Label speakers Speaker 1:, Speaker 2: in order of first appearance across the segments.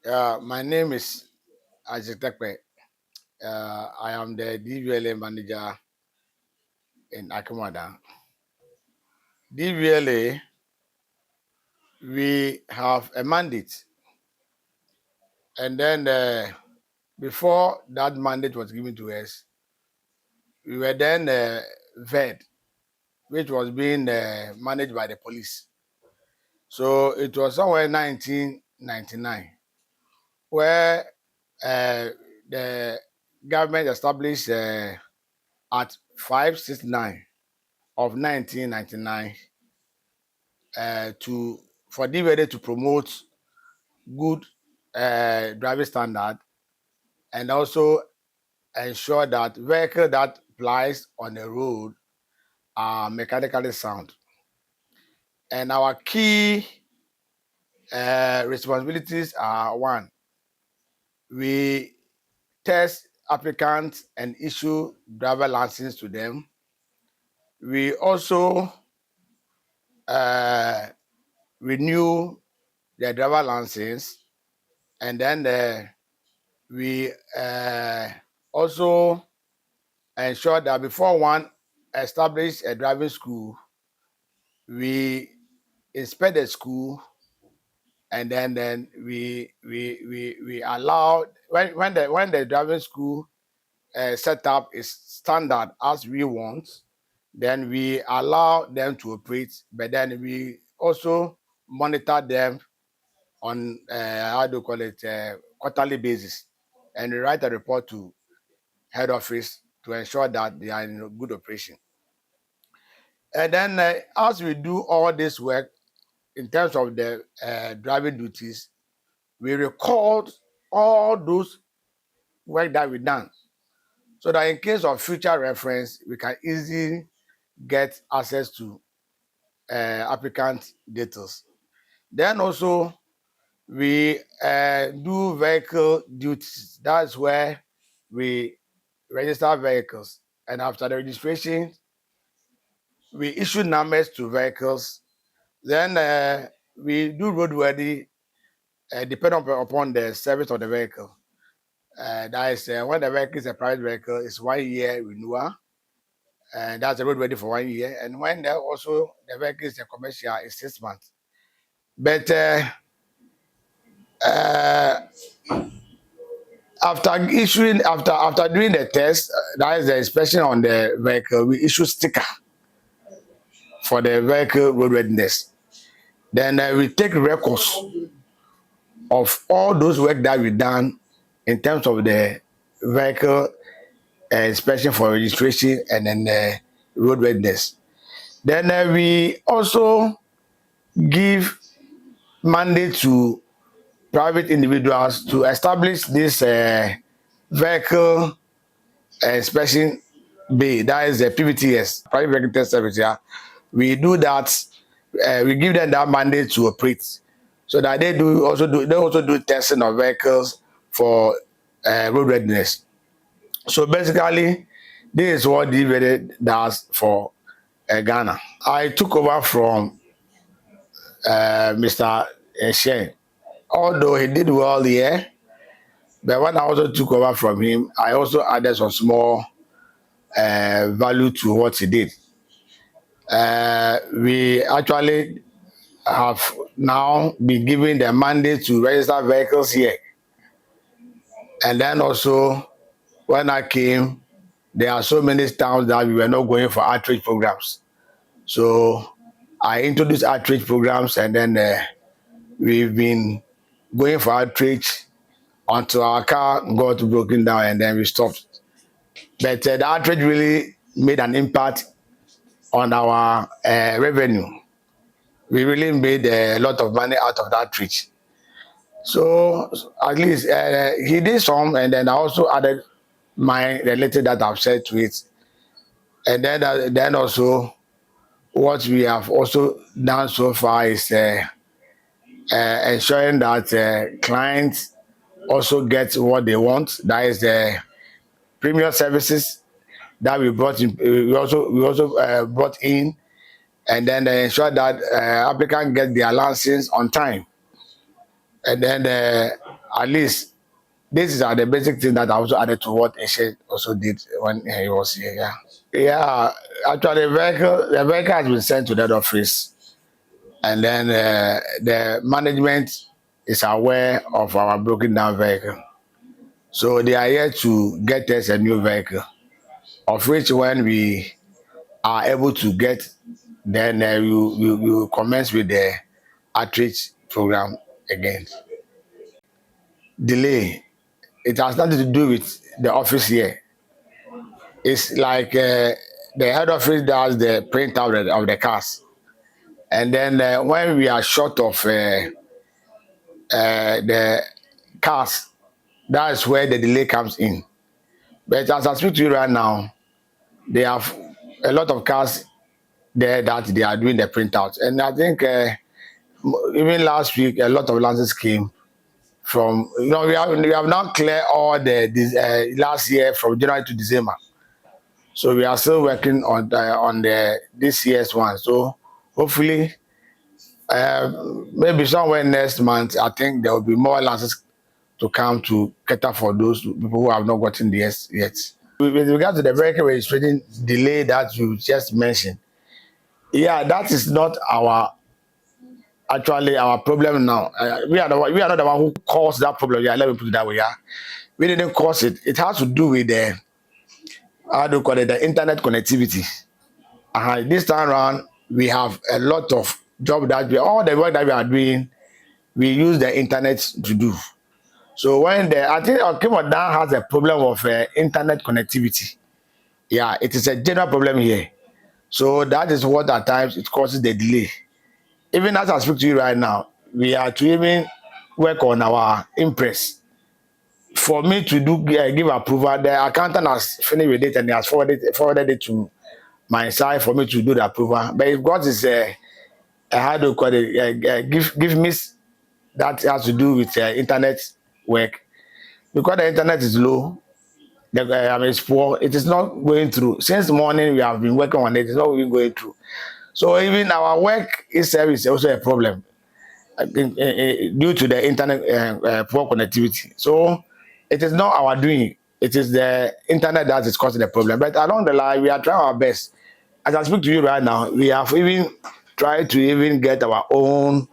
Speaker 1: My name is Tekper. I am the Dvla manager in Akim. Dvla, we have a mandate, and then before that mandate was given to us, we were then VED, which was being managed by the police. So it was somewhere in 1999 where the government established at 569 of 1999 to for DVD to promote good driving standard and also ensure that vehicle that plies on the road are mechanically sound. And our key responsibilities are: one, we test applicants and issue driver license to them. We also renew their driver license, and then we also ensure that before one establish a driving school, we inspect the school, and then we allow when the driving school setup is standard as we want, then we allow them to operate. But then we also monitor them on how do you call it, quarterly basis, and we write a report to head office to ensure that they are in good operation. And then as we do all this work in terms of the driving duties, we record all those work that we done, so that in case of future reference, we can easily get access to applicant details. Then also we do vehicle duties. That's where we register vehicles, and after the registration, we issue numbers to vehicles. Then we do roadworthy, depending upon the service of the vehicle. That is when the vehicle is a private vehicle, it's 1 year renewal, and that's a roadworthy for 1 year. And when also the vehicle is a commercial, it's 6 months. But uh, after doing the test, that is the inspection on the vehicle, we issue sticker for the vehicle roadworthiness. Then we take records of all those work that we done in terms of the vehicle inspection for registration and then roadworthiness. Then we also give mandate to private individuals to establish this vehicle inspection bay. That is the PVTS, private vehicle test service. Yeah, we do that. We give them that mandate to operate, so that they also do testing of vehicles for road readiness. So basically, this is what DVD does for Ghana. I took over from Mr. Shen. Although he did well here, but when I also took over from him, I also added some small value to what he did. We actually have now been given the mandate to register vehicles here. And then also, when I came, there are so many towns that we were not going for outreach programs. So I introduced outreach programs, and then we've been going for outreach until our car got broken down, and then we stopped. But the outreach really made an impact on our revenue. We really made a lot of money out of that outreach. So at least he did some, and then I also added my related that I've said to it. And then also what we have also done so far is ensuring that clients also get what they want. That is the premium services that we brought in. We also brought in, and then ensure that applicants get their license on time. And then at least this is the basic thing that I also added to what Eshe also did when he was here. Yeah. Yeah. Actually, the vehicle has been sent to that office, and then the management is aware of our broken down vehicle. So they are here to get us a new vehicle, of which when we are able to get, then we will commence with the outreach program again. Delay. It has nothing to do with the office here. It's like the head office does the printout of the cars, and then when we are short of the cars, that's where the delay comes in. But as I speak to you right now, they have a lot of cars there that they are doing the printout, and I think even last week a lot of licenses came from, we have now cleared all the this, last year from January to December. So we are still working on the this year's one. So hopefully, maybe somewhere next month, I think there will be more licenses to come to cater for those people who have not gotten theirs yet. With regard to the vehicle registration delay that you just mentioned, yeah, that is not actually our problem now. We are not the one who caused that problem. Yeah, let me put it that way. Yeah, we didn't cause it. It has to do with the, how do you call it, the internet connectivity. This time around, we have a lot of job that all the work that we are doing, we use the internet to do. So I think Akim now has a problem of internet connectivity. Yeah, it is a general problem here. So that is what at times it causes the delay. Even as I speak to you right now, we are to even work on our impress. For me to give approval, the accountant has finished with it and he has forwarded it to my side for me to do the approval. But if God is how do you call it? Give me that has to do with internet work, because the internet is low. It's poor. It is not going through. Since morning we have been working on it. It's not even going through. So even our work itself is also a problem due to the internet poor connectivity. So it is not our doing. It is the internet that is causing the problem. But along the line, we are trying our best. As I speak to you right now, we have even tried to even get our own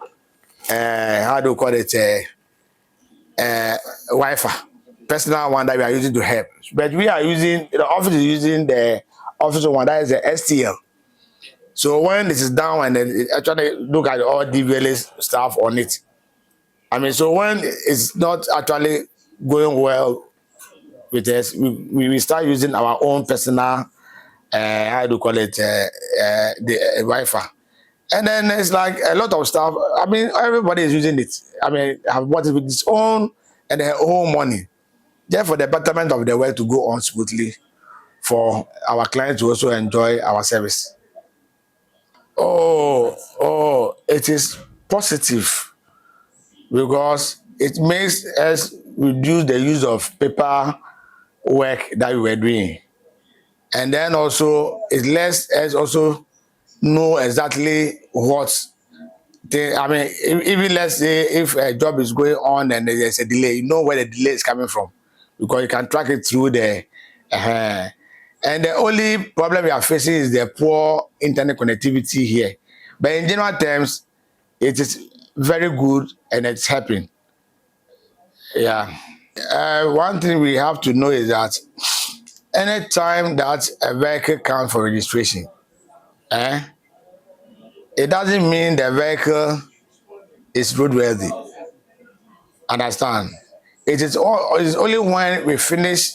Speaker 1: how do you call it, Wi-Fi, personal one that we are using to help. But we are using, the office is using the office one that is the STL. So when this is down and then it actually look at all Dvla stuff on it. So when it's not actually going well with us, we start using our own personal, how do you call it, the Wi-Fi. And then it's like a lot of stuff. Everybody is using it. Have bought it with its own and their own money, just for the betterment of the work to go on smoothly, for our clients to also enjoy our service. It is positive because it makes us reduce the use of paper work that we were doing, and then also it lets us also know exactly what even let's say if a job is going on and there's a delay, you know where the delay is coming from, because you can track it through the and the only problem we are facing is the poor internet connectivity here. But in general terms, it is very good and it's helping. Yeah. One thing we have to know is that anytime that a vehicle comes for registration, it doesn't mean the vehicle is roadworthy. Understand? It is only when we finish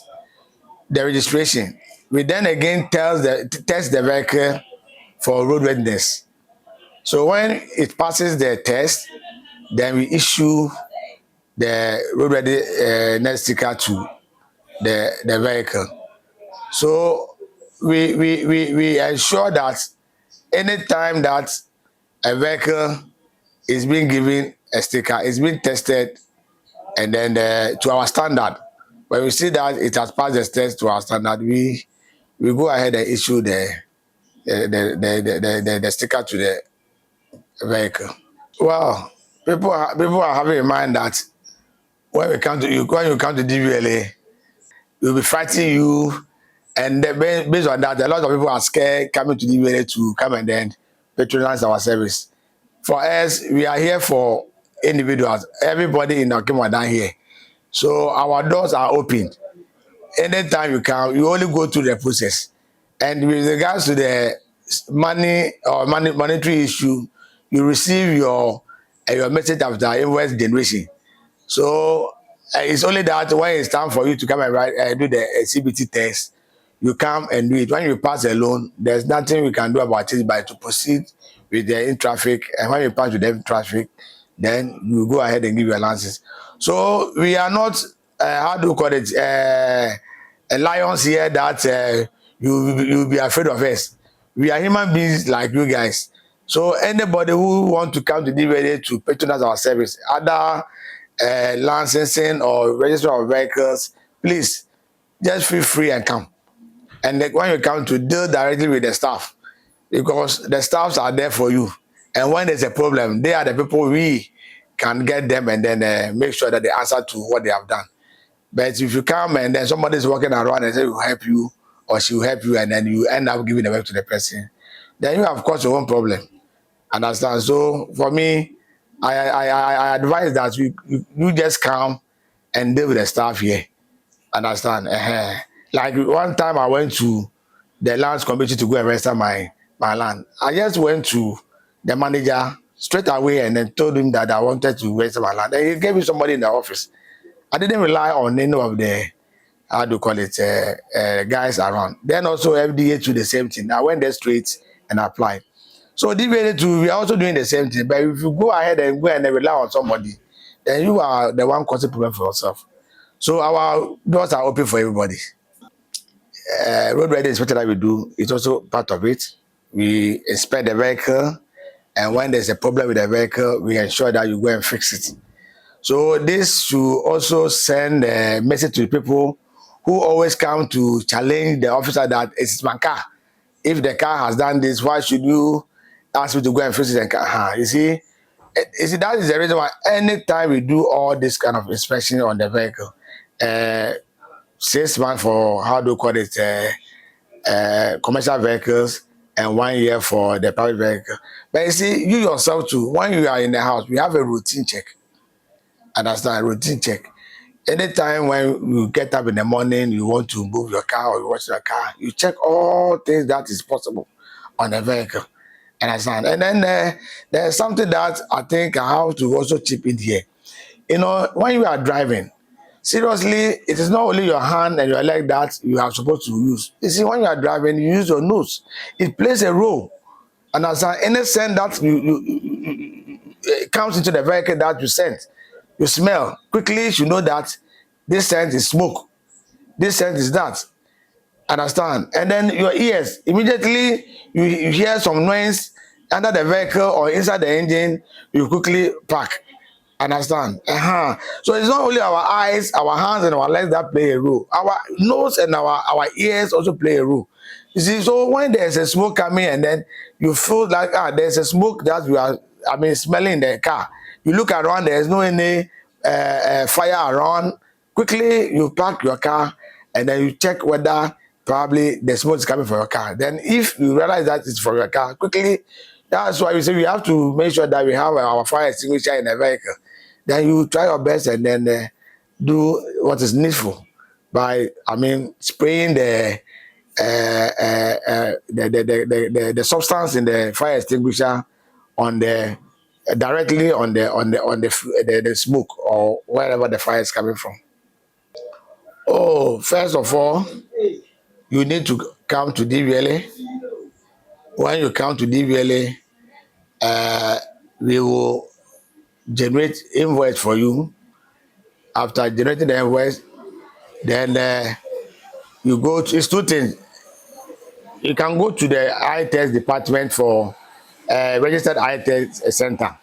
Speaker 1: the registration, we then again test the vehicle for roadworthiness. So when it passes the test, then we issue the roadworthiness sticker to the vehicle. So we ensure that anytime that a vehicle is being given a sticker, it's being tested, and then to our standard. When we see that it has passed the test to our standard, we go ahead and issue the sticker to the vehicle. Well, people are having in mind that when you come to DVLA, we'll be fighting you. And then based on that, a lot of people are scared coming to DVLA to come and then patronize our service. For us, we are here for individuals. Everybody in Akim are down here. So our doors are open. Anytime you come, you only go through the process. And with regards to the monetary issue, you receive your message after invoice generation. So it's only that when it's time for you to come and do the CBT test, you come and do it. When you pass a loan, there's nothing we can do about it but to proceed with the in traffic. And when you pass with the in traffic, then you go ahead and give your license. So we are not, how do you call it, lions here that you'll be afraid of us. We are human beings like you guys. So anybody who want to come to DVLA to patronize our service, other licensing or registration of vehicles, please just feel free and come. And like when you come to deal directly with the staff, because the staffs are there for you. And when there's a problem, they are the people we can get them and then make sure that they answer to what they have done. But if you come and then somebody's walking around and say will help you or she will help you and then you end up giving the work to the person, then you have caused your own problem. Understand? So for me, I advise that you just come and deal with the staff here. Understand? Like one time I went to the lands committee to go and register my land. I just went to the manager straight away and then told him that I wanted to register my land. And he gave me somebody in the office. I didn't rely on any of the, how do you call it, guys around. Then also FDA to the same thing. I went there straight and applied. So DVLA too, we are also doing the same thing. But if you go ahead and rely on somebody, then you are the one causing problem for yourself. So our doors are open for everybody. Road ready inspection that we do is also part of it. We inspect the vehicle, and when there's a problem with the vehicle, we ensure that you go and fix it. So this should also send a message to people who always come to challenge the officer that it's my car. If the car has done this, why should you ask me to go and fix it? You see, that is the reason why anytime we do all this kind of inspection on the vehicle, 6 months for, how do you call it, commercial vehicles and 1 year for the private vehicle. But you see, you yourself too, when you are in the house, we have a routine check. Understand? Routine check. Anytime when you get up in the morning, you want to move your car or you wash your car, you check all things that is possible on the vehicle. Understand? And then there's something that I think I have to also chip in here. You know, when you are driving, seriously, it is not only your hand and your leg that you are supposed to use. You see, when you are driving, you use your nose. It plays a role. Understand? Any scent that it comes into the vehicle that you scent, you smell, quickly you know that this scent is smoke. This scent is that. Understand? And then your ears, immediately you hear some noise under the vehicle or inside the engine, you quickly park. Understand? So it's not only our eyes, our hands, and our legs that play a role. Our nose and our ears also play a role. You see, so when there's a smoke coming and then you feel like there's a smoke that you are, smelling in the car. You look around, there's no any fire around. Quickly you park your car and then you check whether probably the smoke is coming from your car. Then if you realize that it's from your car, quickly, that's why we say we have to make sure that we have our fire extinguisher in the vehicle. Then you try your best and then do what is needful by, spraying the substance in the fire extinguisher on the directly on the smoke or wherever the fire is coming from. Oh, first of all, you need to come to DVLA. When you come to DVLA, we will generate invoice for you. After generating the invoice, then you go to, it's 2 things. You can go to the eye test department for registered eye test center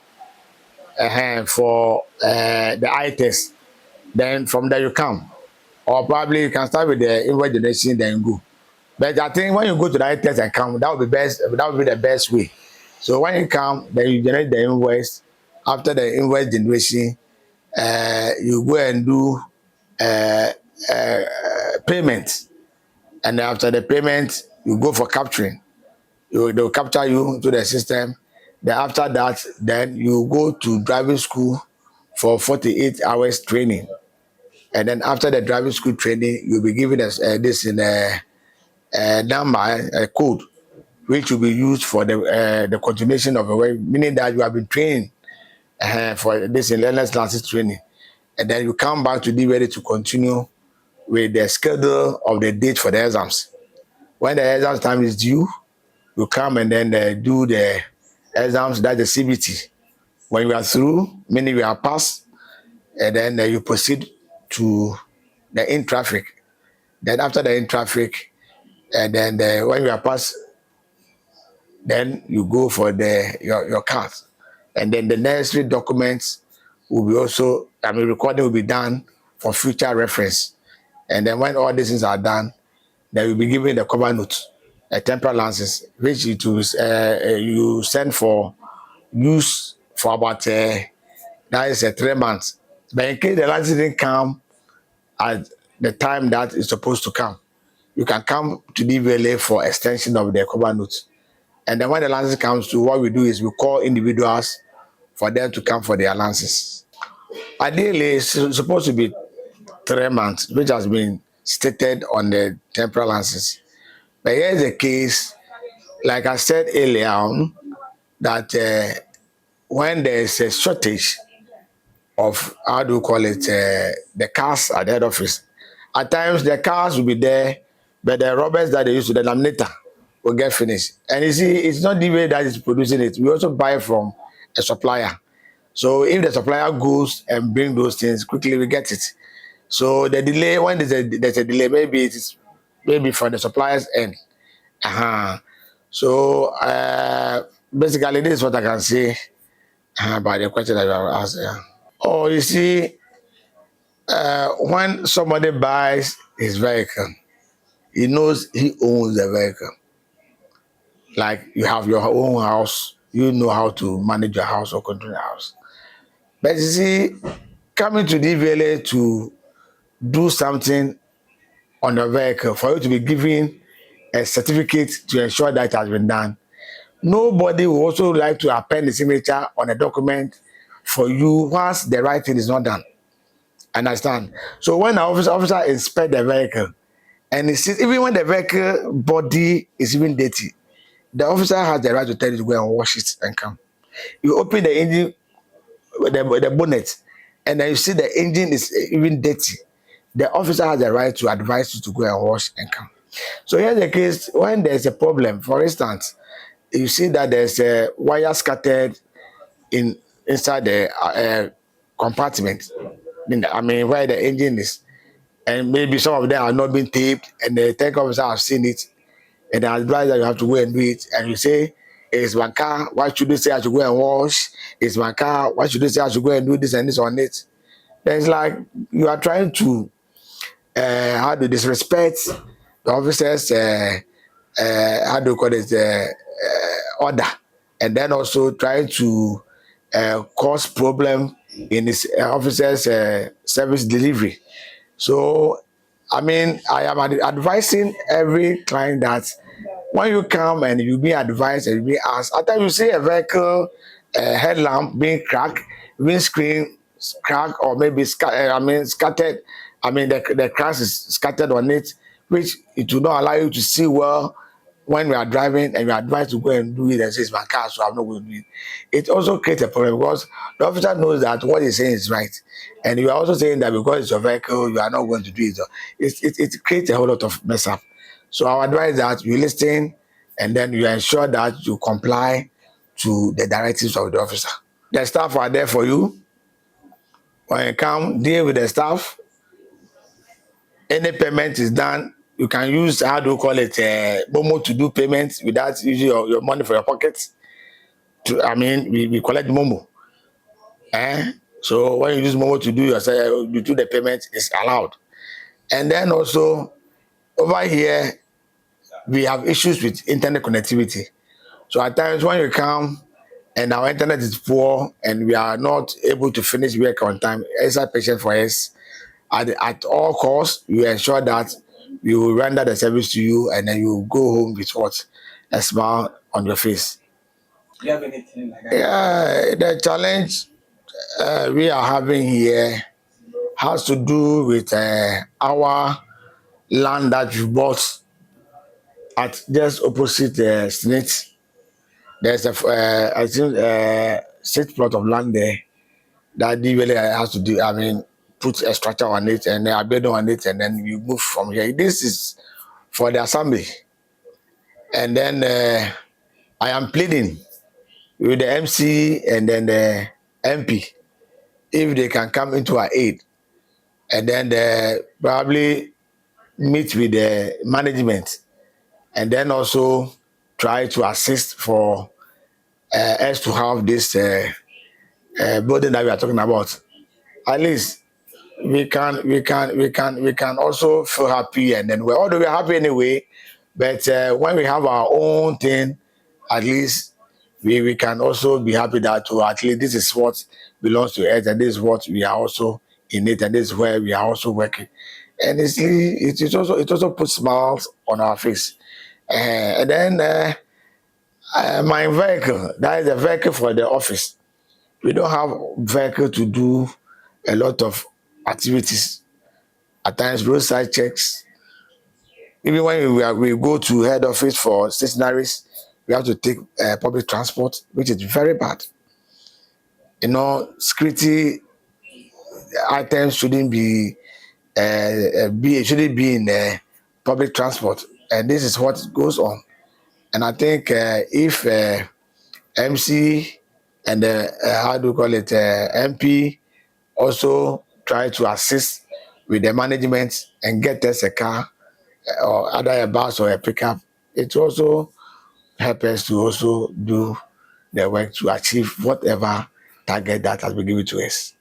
Speaker 1: for the eye test. Then from there you come, or probably you can start with the invoice generation, then go. But I think when you go to the eye test and come, that would be best. That would be the best way. So when you come, then you generate the invoice. After the invoice generation, you go and do payment, and then after the payment, you go for capturing. They'll capture you into the system. Then after that, then you go to driving school for 48 hours training. And then after the driving school training, you'll be given this in a number, a code, which will be used for the continuation of the work, meaning that you have been trained for this in learner's license training. And then you come back to be ready to continue with the schedule of the date for the exams. When the exams time is due, you come and then do the exams, that's the CBT. When you are through, meaning you are passed, and then you proceed to the in traffic. Then after the in traffic, and then when you are passed, then you go for your cars. And then the necessary documents will be also, recording will be done for future reference. And then when all these things are done, then you'll be given the cover note, a temporary license, which you send for use for about that is 3 months. But in case the license didn't come at the time that it's supposed to come, you can come to DVLA for extension of the cover note. And then when the license comes to, what we do is we call individuals for them to come for their licenses. Ideally, it's supposed to be 3 months, which has been stated on the temporary license. But here's the case, like I said earlier on, that when there's a shortage of, how do you call it, the cars at the head office, at times the cars will be there, but the rubbers that they use to the laminator will get finished. And you see, it's not the way that is producing it. We also buy from a supplier. So if the supplier goes and bring those things quickly, we get it. So the delay, when there's a delay, maybe it's maybe from the supplier's end. So basically, this is what I can say about the question that you have asked. Yeah. Oh, you see, when somebody buys his vehicle, he knows he owns the vehicle. Like you have your own house, you know how to manage your house or control your house. But you see, coming to DVLA to do something on the vehicle, for you to be given a certificate to ensure that it has been done, nobody will also like to append the signature on a document for you once the right thing is not done. Understand? So when the officer inspect the vehicle, and he sees, even when the vehicle body is even dirty, the officer has the right to tell you to go and wash it and come. You open the engine, the bonnet, and then you see the engine is even dirty. The officer has the right to advise you to go and wash and come. So here's the case, when there's a problem, for instance, you see that there's a wire scattered inside the compartment, where the engine is, and maybe some of them are not being taped, and the tank officer have seen it, and they advise that you have to go and do it, and you say, it's my car, why should they say I should go and wash? It's my car, why should they say I should go and do this and this on it? Then it's like you are trying to how to disrespect the officers, how do you call it, order, and then also trying to cause problem in his officers' service delivery. So, I am advising every client that when you come and you be advised and you be asked, after you see a vehicle headlamp being cracked, windscreen cracked, or maybe scattered, the crash is scattered on it, which it will not allow you to see well when we are driving, and you are advised to go and do it and say it's my car, so I'm not going to do it. It also creates a problem because the officer knows that what he's saying is right. And you are also saying that because it's your vehicle, you are not going to do it. So it creates a whole lot of mess up. So I advise that you listen and then you ensure that you comply to the directives of the officer. The staff are there for you. When you come, deal with the staff. Any payment is done, you can use, how do you call it, Momo to do payments without using your money for your pockets. We collect Momo. So when you use Momo to do you do the payment, it's allowed. And then also over here, we have issues with internet connectivity. So at times when you come, and our internet is poor and we are not able to finish work on time, it's a patient for us. At all costs, we ensure that we will render the service to you and then you will go home with what? A smile on your face. Do you have anything like that? Yeah, the challenge we are having here has to do with our land that we bought at just opposite Snit. There's a, I think, six plot of land there that Dvla has to do. I mean, put a structure on it and a bed on it, and then you move from here. This is for the assembly, and then I am pleading with the MC and then the MP if they can come into our aid, and then probably meet with the management, and then also try to assist for us to have this building that we are talking about. At least we can also feel happy, and then although we're happy anyway, but when we have our own thing, at least we can also be happy that at least this is what belongs to us, and this is what we are also in it, and this is where we are also working. And it also puts smiles on our face. And then my vehicle, that is a vehicle for the office. We don't have vehicle to do a lot of activities. At times, roadside checks. Even when we go to head office for stationaries, we have to take public transport, which is very bad. Security items shouldn't be in public transport, and this is what goes on. And I think if MC and how do you call it, MP also try to assist with the management and get us a car or either a bus or a pickup, it also helps us to also do the work to achieve whatever target that has been given to us.